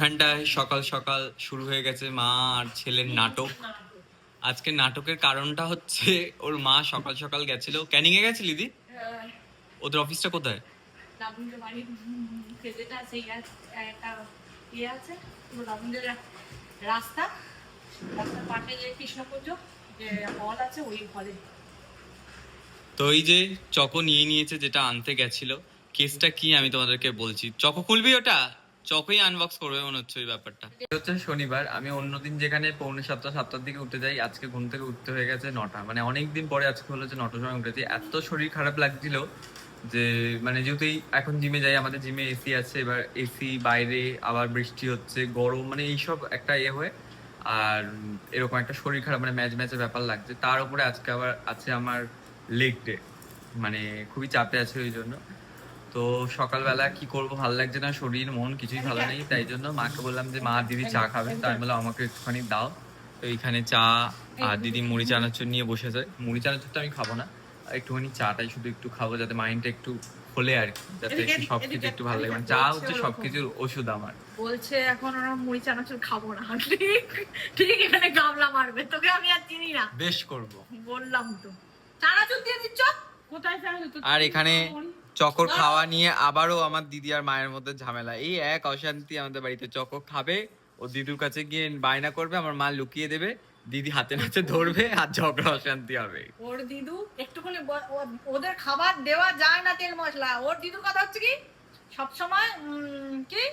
এখানটায় সকাল সকাল শুরু হয়ে গেছে মা আর ছেলের নাটক। আজকে নাটকের কারণটা হচ্ছে ওর মা সকাল সকাল গেছিল। ক্যানিং এ গেছিল দিদি? ওদের অফিসটা কোথায়? রাস্তা রাস্তার পাশে যে কৃষ্ণপুঞ্জ যে হল আছে ওই হলে। তো এই যে চকো নিয়ে নিয়েছে যেটা আনতে গেছিল। কেসটা কি আমি তোমাদেরকে বলছি। চকো খুলবি ওটা? চকোই আনবক্স করবে মনে হচ্ছে ওই ব্যাপারটা। এটা হচ্ছে শনিবার। আমি অন্যদিন যেখানে 6:45-7টার দিকে উঠে যাই, আজকে ঘুম থেকে উঠতে হয়ে গেছে 9টা। মানে অনেকদিন পরে আজকে হলো যে 9টার সময় উঠেছি। এত শরীর খারাপ লাগছিল যে মানে যেহেতু এখন জিমে যাই, আমাদের জিমে এসি আছে, এবার এসি বাইরে, আবার বৃষ্টি হচ্ছে, গরম, মানে এইসব একটা হয়ে আর এরকম একটা শরীর খারাপ, মানে ম্যাচ ম্যাচের ব্যাপার লাগছে। তার উপরে আজকে আবার আছে আমার লেগ ডে, মানে খুবই চাপে আছে ওই জন্য। তো সকালবেলা কি করবো, ভালো লাগছে না, শরীর মন কিছুই ভালো নেই। তাই জন্য মাকে বললাম যে মা দিদি চা খাবে, তো আমি বললাম আমাকে একটুখানি দাও। তো এইখানে চা আর দিদি মুড়ি চানাচুর নিয়ে বসেছে। মুড়ি চানাচুরটা আমি খাবো না, একটুখানি চাটাই শুধু একটু খাবো, যাতে মাইন্ডটা একটু খোলে আর কি, যাতে একটু সবকিছু একটু ভালো লাগে। মানে চা হচ্ছে সবকিছুর ওষুধ আমার। বলছে এখন ওরা মুড়ি চানাচুর খাবো না। ঠিক এখানে গামলা মারবে, তোকে আমি আর চিনি না। বেশ করবো বললাম তো চানাচুর দিয়ে দিচ্ছ কোথায় চানাচুর। আর এখানে চকর খাওয়া নিয়ে আবারও আমার দিদি আর মায়ের মধ্যে ঝামেলা। এই এক অশান্তি আমাদের বাড়িতে। চকর খাবে, ও দিদুর কাছে গিয়ে বায়না করবে, আমার মা লুকিয়ে দেবে, দিদি হাতে নাতে ধরবে, আর ঝগড়া অশান্তি হবে। ওর দিদু একটুখানি ওদের খাবার দেওয়া যায় না তেল মশলা। ওর দিদুর কথা হচ্ছে কি সবসময় কি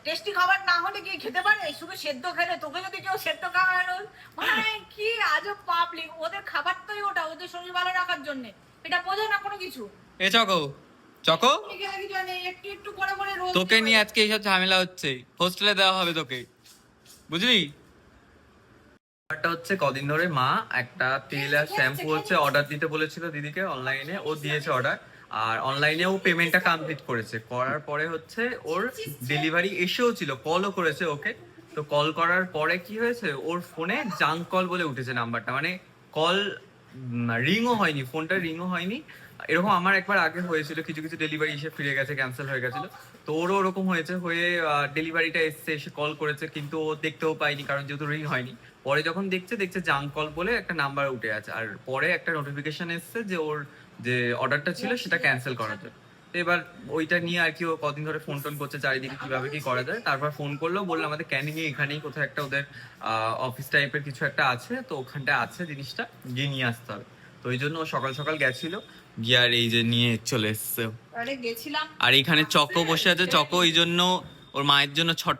টেস্টি খাবার না হলে কি খেতে পারে, শুধু সেদ্ধ খেলে। তোকে যদি কেউ সেদ্ধ খাওয়ানো, মানে কি আজব পাবলিক। ওদের খাবারটাই ওটা, ওদের শরীর ভালো রাখার জন্য। এটা বোঝে না কোনো কিছু। এ চকো, চকো একটু একটু করে করে রোজ তোকে নিয়ে আজকে এইসব ঝামেলা হচ্ছে। হোস্টেলে দেওয়া হবে তোকে, বুঝলি? ব্যাপারটা হচ্ছে কদিন ধরে মা একটা তেল আর শ্যাম্পু হচ্ছে অর্ডার দিতে বলেছিল দিদিকে অনলাইনে, ও দিয়েছে অর্ডার। আর অনলাইনে ও পেমেন্টটা কমপ্লিট করেছে। করার পরে হচ্ছে ওর ডেলিভারি এসেও ছিল, কলও করেছে ওকে। তো কল করার পরে কি হয়েছে, ওর ফোনে জাঙ্ক কল বলে উঠেছে নাম্বারটা, মানে কল রিংও হয়নি, ফোনটা রিংও হয়নি। এরকম আমার একবার আগে হয়েছিল, কিছু কিছু ডেলিভারি এসে ফিরে গেছে, ক্যান্সেল হয়ে গেছিল। তো ওরও ওরকম হয়েছে, হয়ে ডেলিভারিটা এসে এসে কল করেছে, কিন্তু ও দেখতেও পাইনি, কারণ যেহেতু রিং হয়নি। পরে যখন দেখছে জাঙ্ক কল বলে একটা নাম্বার উঠে আছে, আর পরে একটা নোটিফিকেশন এসছে যে ওর যে অর্ডারটা ছিল সেটা ক্যান্সেল করার জন্য। তো এবার ওইটা নিয়ে আর কি ও কদিন ধরে ফোন টোন করছে চারিদিকে কিভাবে কি করা যায়। তারপর ফোন করলো, বললো আমাদের ক্যানিং এ এখানেই কোথাও একটা ওদের অফিস টাইপের কিছু একটা আছে, তো ওখানটা আছে জিনিসটা, গিয়ে নিয়ে আসতে হবে। তো ওই জন্য ও সকাল সকাল গেছিল, গিয়ে আর এই যে নিয়ে চলে এসছে। গেছিলাম। আর এখানে চকো বসে আছে। চকো এই জন্য ওর মায়ের জন্য ছট